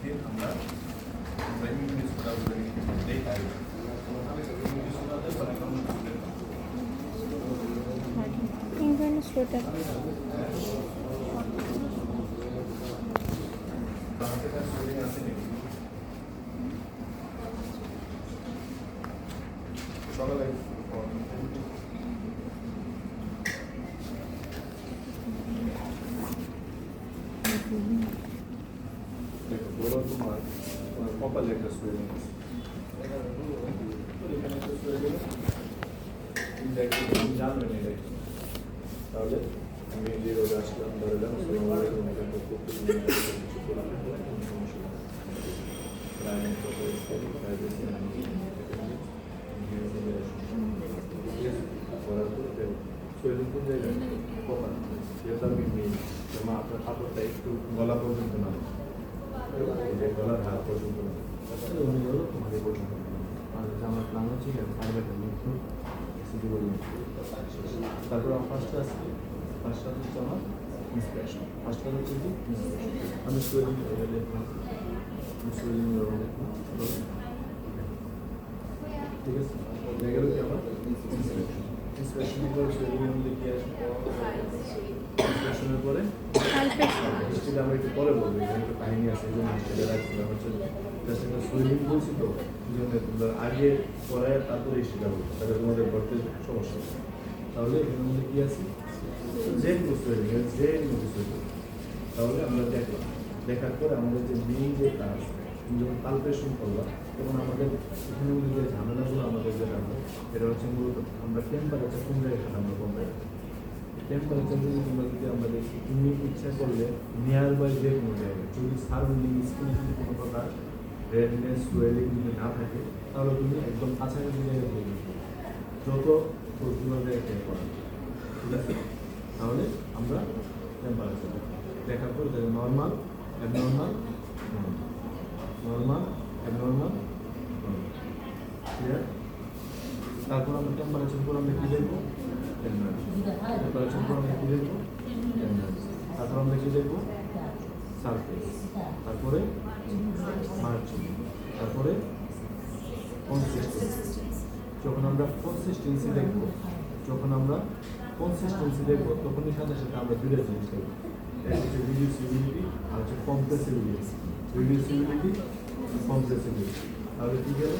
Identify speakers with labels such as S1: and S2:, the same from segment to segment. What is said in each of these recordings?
S1: দিন আমরা ইংলিশ দেখাই
S2: English water.
S1: সকালে দেখো বড় তোমার কপালে একটা সুইমিং আছে এখানে একটা সুইমিং জানবেন এটা তাহলে আমি যে রোজ আসলাম ধরলাম আপনার কাপড়টা একটু গলা পর্যন্ত না গলার হাত পর্যন্ত না উনি হলো তোমার এই পর্যন্ত আর আমার প্ল্যান হচ্ছে কি সাইডে তারপর আমার ফার্স্টটা আছে ফার্স্টটা হচ্ছে আমার ইন্সপিরেশন ফার্স্টটা হচ্ছে কি আমি সোয়েলিং লিখলাম সোয়েলিং লিখলাম ঠিক আছে দেখে কি আমার ইন্সপিরেশন করে সোয়েলিং লিখে ইন্সপিরেশনের পরে হিস্ট্রিটা আমরা একটু পরে বলবো এখানে একটা কাহিনী আছে এই জন্য হিস্ট্রিটা রাখছিলাম হচ্ছে জাস্ট একটা সোয়েলিং বলছি তো এই জন্য তোমরা আগে পরে তারপরে হিস্ট্রিটা বলবো তাহলে তোমাদের পড়তে সমস্যা তাহলে এখানের মধ্যে কী আছে যে সোয়েলিং যে সোয়েলিং তাহলে আমরা দেখলাম দেখার পরে আমাদের যে মেইন যে কাজ যখন কালকুলেশন করলাম তখন আমাদের এখানে মধ্যে যে ঝামেলাগুলো আমাদের যেটা হলো এটা হচ্ছে মূলত আমরা টেম্পারেচার কোন জায়গায় আমরা কোন জায়গায় টেম্পারেচার যদি আমরা দেখি তুমি ইচ্ছা করলে নিয়ার বাই যে কোনো জায়গায় যদি সারাউন্ডিং স্কিনে যদি কোনো প্রকার রেডনেস সোয়েলিং যদি না থাকে তাহলে তুমি একদম কাছাকাছি জায়গায় দেখবে যত প্রতিভাবে এটাই করা ঠিক আছে তাহলে আমরা টেম্পারেচার দেখার পর দেখো normal abnormal normal abnormal clear তারপর আমরা টেম্পারেচার পর আমরা কী দেখবো টেম্পারেচার পর আমরা কী দেখবো তারপর আমরা কী দেখবো সারফেস তারপরে মার্জিন তারপরে কনসিস্টেন্সি যখন আমরা কনসিস্টেন্সি দেখবো তখনই সাথে সাথে আমরা দুটো জিনিস দেখবো একটা হচ্ছে রিডিউসিবিলিটি আর হচ্ছে কম্প্রেসিবিলিটি রিডিউসিবিলিটি কম্প্রেসিবিলিটি তাহলে কী গেল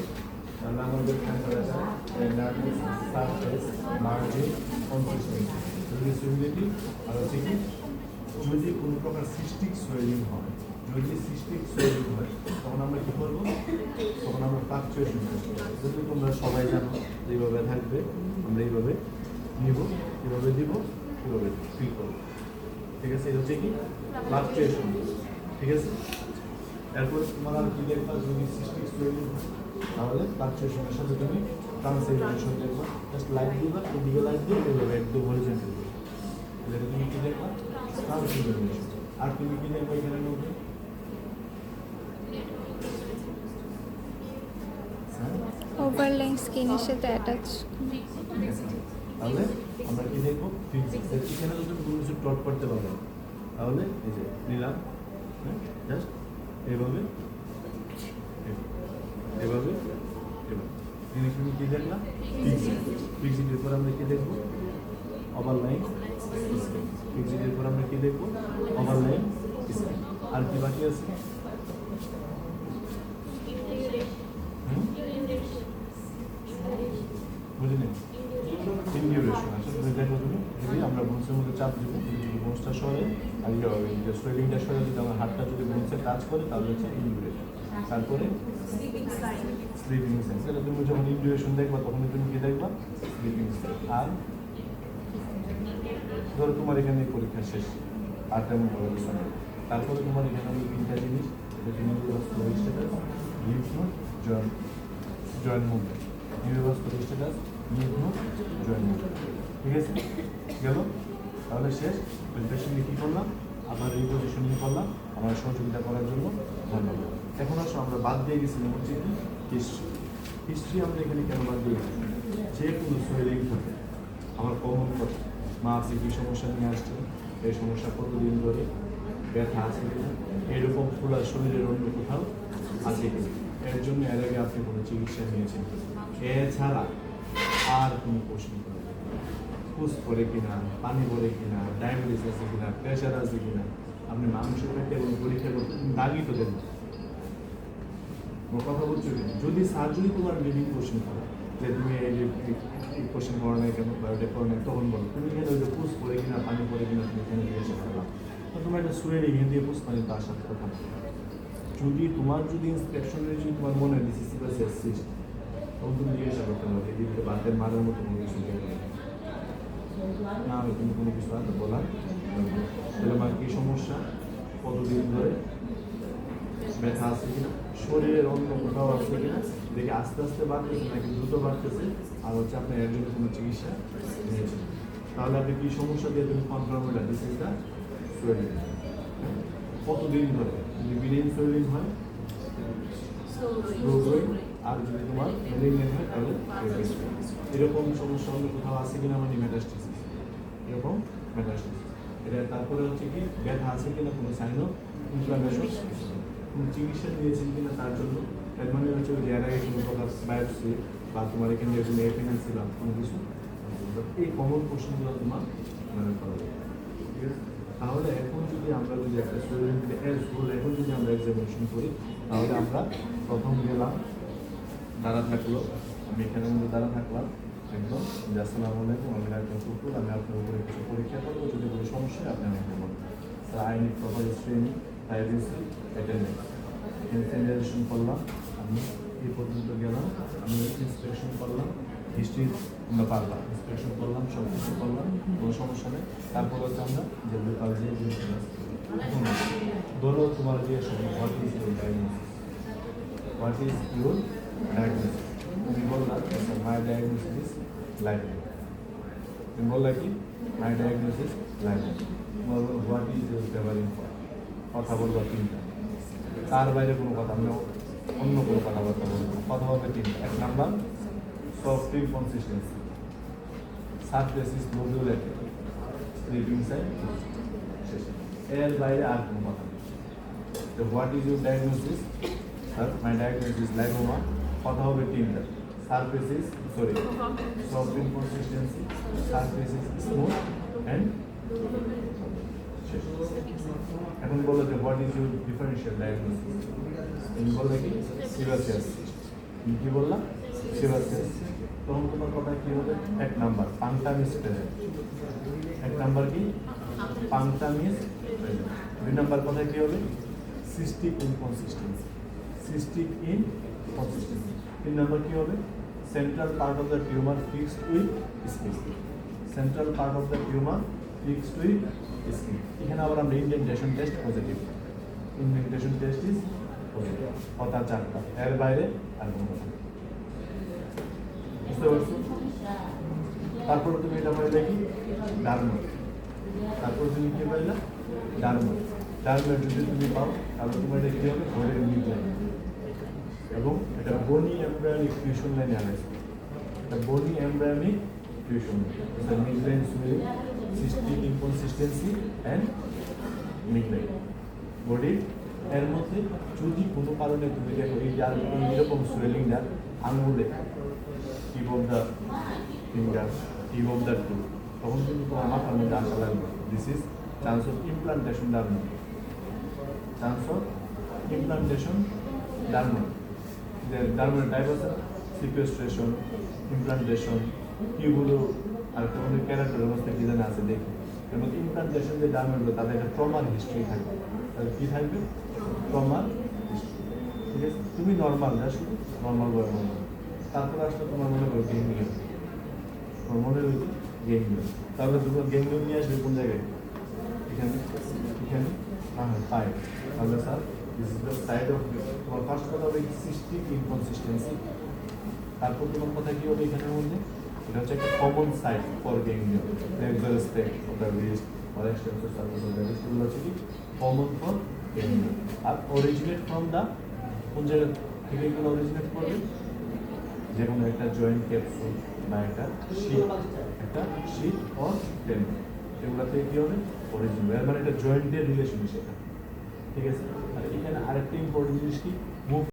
S1: তাহলে আমাদের সারফেস মার্জিন কনসিস্টেন্সি রিডিউসিবিলিটি আর হচ্ছে কি যদি কোনো প্রকার সিস্টিক সোয়েলিং হয় তখন আমরা কী করবো তখন আমরা ফ্লাকচুয়েশন করবো যদি তোমরা সবাই জানো এইভাবে থাকবে আমরা এইভাবে নিব কীভাবে দিব কীভাবে ফিল করবো ঠিক আছে এটা হচ্ছে কি ফ্লাকচুয়েশন ঠিক আছে এরপর তোমার আর কী দেখবা যদি সিস্টিক সোয়েলিং হয় তাহলে ফ্লাকচুয়েশনের সাথে তুমি ট্রান্সফরমেশন দেখবা জাস্ট লাইট দিবা এদিকে লাইট দিয়ে এইভাবে একদম হরিজন্টাল দিবা এটা তুমি কী দেখবা ট্রান্সফরমেশন আর তুমি কী দেখবা এখানে মধ্যে
S2: Overlaying skin সাথে অ্যাটাচ
S1: তাহলে আমরা কি দেখবো ফিজিক্স এখানে যদি কোনো কিছু প্লট করতে পারবে তাহলে এই যে নিলাম জাস্ট এইভাবে এভাবে জিনিস তুমি কী দেখলাম ফিজিক্সের পর আমরা কী দেখবো ওভারলাইন ফিজিক্সের পর আমরা কী দেখবো ওভারলাইন আর কি বাকি আছে বুঝলি ইনডিউরেশন আসলে দেখো তুমি যদি আমরা বোনসের মধ্যে চাপ দিব যদি বোনসটা সরে আর যে সোয়েলিংটা সরে যদি আমার হাতটা যদি বোনসে টাচ করে তাহলে হচ্ছে ইনডিউরেশন তারপরে স্লিপিং সাইন এটা তুমি যখন ইনডিউরেশন দেখবা তখন তুমি কি দেখবা স্লিপিং সাইন আর ধরো তোমার এখানে পরীক্ষা শেষ আর তেমন বড় কিছু নেই তারপরে তোমার এখানে আমি তিনটা জিনিস neurovascular status lymph node joint movement neurovascular status lymph node joint movement ঠিক আছে গেল তাহলে শেষ পেশেন্টকে কী করলাম আবার রিপোজিশনিং করলাম আমার সহযোগিতা করার জন্য ধন্যবাদ এখন আসো আমরা বাদ দিয়ে গেছিলাম হচ্ছে কি হিস্ট্রি আমরা এখানে কেন বাদ দিয়ে গেছি যে কোনো সোয়েলিং থাকে আমার কমন কথা মা আছে কী সমস্যা নিয়ে আসছে এই সমস্যা কতদিন ধরে ব্যথা আছে কিনা এরকম খোলা শরীরের অন্য কোথাও আছে কিনা, এর জন্য এর আগে আপনি কোনো চিকিৎসা নিয়েছেন, এছাড়া আর কোনো প্রশ্ন করবেন না। পুষ পড়ে কিনা, পানি পড়ে কিনা, ডায়াবেটিস আছে কিনা, প্রেশার আছে কিনা, আপনি মানুষের পেটে এবং পরীক্ষা করতে দাগই তো দেন না। কথা বলছো কিনা? যদি সার্জারি তোমার লিভিং কোশ্চেন করো যে তুমি এই কোশ্চেন করো নাই কেন বা ওটা করো নাই, তখন বলো তুমি এখানে ওই যে পুষ পড়ে কিনা, পানি পড়ে কিনা তুমি এখানে জিজ্ঞাসা করলাম, তো তোমার একটা সুয়ের এখান দিয়ে পুষ পানি তো আসার কথা না। যদি ইন্সপেকশনের যদি তোমার মনে হয় ডিসিসি বা সিস্ট, তখন তুমি জিজ্ঞাসা করতে হবে এদিকে বাতের মারার মতো কোনো কিছু দেবে না হলে তুমি কোনো কিছু আর বলার তাহলে আমার কী সমস্যা, কতদিন ধরে ব্যথা আছে কিনা, শরীরের অন্য কোথাও আছে কিনা, দেখে আস্তে আস্তে বাড়তেছে নাকি দ্রুত বাড়তেছে, আর হচ্ছে আপনি এর জন্য কোনো চিকিৎসা নিয়েছেন, তাহলে আপনি কী সমস্যা দিয়ে তুমি কনফার্ম হলে ডিসিজটা সোয়েলিং। কতদিন ধরে যদি বিলিন সোয়েলিং হয় আর যদি তোমার মেলিগনেন্ট হয় তাহলে এরকম সমস্যা অন্য কোথাও আছে কিনা মানে মেটাস্টেসিস, এরকম মেটাস্টেসিস। এটা তারপরে হচ্ছে কি ব্যথা আছে কিনা, কোনো সাইন অফ ইনফ্লামেশন, কোনো চিকিৎসা নিয়েছেন কিনা তার জন্য, এর মানে হচ্ছে ওই এর আগে কোনো প্রকার বায়োপসি বা তোমার এখানে যে কোনো এপিনেল ছিল কোনো কিছু, এই কমন প্রশ্নগুলো তোমার মনে করা যায়। ঠিক আছে, তাহলে এখন যদি আমরা যদি একটা শরীর এখন যদি আমরা এক্সামিনেশন করি, তাহলে আমরা প্রথম গেলাম, দাঁড়া থাকলো, আমি এখানে মধ্যে দাঁড়া থাকলাম একদম, যে আসসালামু আলাইকুম, আমি একজন কুকুর, আমি আপনার উপরে কিছু পরীক্ষা করবো, যদি কোনো সমস্যা হয় আপনি আমাকে বলবেন। Sir I need proper screening, privacy, attendance. ইনসেন্টারেশন করলাম, আমি এই পর্যন্ত গেলাম, আমি ইন্সপেকশন করলাম, হিস্ট্রি আমরা পারলাম, ইন্সপেকশন করলাম, সব কিছু করলাম, কোনো সমস্যা নেই। তারপর হচ্ছে আমরা যে লোকাল যে ধরো তোমার যে what is your diagnosis, what is your diagnosis, তুমি বললাম মাই ডায়াগনোসিস ইজ লাইফ, তুমি বললা কি মাই ডায়াগনোসিস লাইফ, তোমার বলো হোয়াট ইজ ইউর ফেভারিট, কথা বলবা তিনটা, তার বাইরে কোনো কথা, আমরা অন্য কোনো কথাবার্তা বলবো, কথা হবে তিনটা। এক number soft inconsistency, surfaces nodulated, slipping side, এর বাইরে আর কোনো কথা নেই। তো what is your diagnosis, sir my diagnosis lipoma, কথা হবে তিনটা, surfaces soft inconsistency, surfaces smooth and শেষ। এখন বলো যে what is your differential diagnosis, তুমি বললে কি সিভাসিয়াস, তুমি কি বললাম সিভাসিয়াস, তখন তোমার কথা কি হবে, এক নাম্বার পাংটাম ইজ প্রেজেন্ট, এক নাম্বার কি পাংটাম ইজ প্রেজেন্ট, দুই নাম্বার কথা কি হবে সিস্টিক ইনকনসিস্টেন্সি, সিস্টিক ইনকনসিস্টেন্সি, তিন নাম্বার কি হবে central part of the tumour fixed with skin, central part of the tumour fixed with skin. এখানে আবার আমরা indentation test positive, indentation test is positive, কথা চারটা, এর বাইরে আর কোনো কথা নেই। বুঝতে পারছো? তারপরে তুমি এটা পাইলে কি ডার্মা, তারপর তুমি কি পাইলা ডার্মা, ডার্মা যদি তুমি পাও তাহলে তোমার এটা কি হবে ঘরের মিডলাইন, এবং এটা বনি এমব্রায়োনিক ফিউশন লাইনে আনাইছে, এটা বনি এমব্রায়োনিক ফিউশন, এটা midline swelling, cystic inconsistency and midline body. এর মধ্যে যদি কোনো কারণে তুমি দেখো এই যে এইরকম সুয়েলিংটা আঙুলে tip of the finger, tip of the toe, তখন কিন্তু তোমার মাথার মধ্যে আসা লাগবে this is chance of implantation derma, chance of implantation derma. ডার্মার টাইপ আছে সিকুয়েস্ট্রেশন, ইমপ্লান্টেশন, কিগুলো আর কোনো ক্যারেক্টার অবস্থা কি জানা আছে দেখি, এর মধ্যে ইমপ্লান্টেশন যে ডার্মাগুলো তাদের একটা ট্রমার হিস্ট্রি থাকবে, তাহলে কী থাকবে ট্রমার হিস্ট্রি। ঠিক আছে, তুমি নর্মাল যা শুধু নর্মাল বয় মনে করো, তারপর আসলে তোমার মনে করো গেঙ্গলিয়ন, তোমার মনে রয়েছে গেঙ্গলিয়ন, তাহলে তোমার গেঙ্গলিয়ন নিয়ে আসবে কোন জায়গায়, এখানে এখানে পায়, তাহলে sir this is the side of, তোমার ফার্স্ট কথা হবে সিস্টিক ইনকনসিস্টেন্সি, তারপর তোমার কথা কী হবে এখানের মধ্যে, এটা হচ্ছে একটা common site for ganglion, flexor aspect of the wrist or extensor surface of the wrist, এগুলো হচ্ছে কি কমন ফর গেঙ্গলিয়ন। আর অরিজিনেট ফ্রম দ্য, কোন জায়গা থেকে এগুলো অরিজিনেট করবে, যে কোনো একটা জয়েন্ট ক্যাপসুল বা একটা শীট অর টেন্ডন, এগুলো থেকে কী হবে অরিজিনাল, এর মানে একটা জয়েন্টের রিলেশন সেটা, ঠিক আছে? আর এখানে আরেকটা ইম্পর্টেন্ট জিনিস কি, মুভ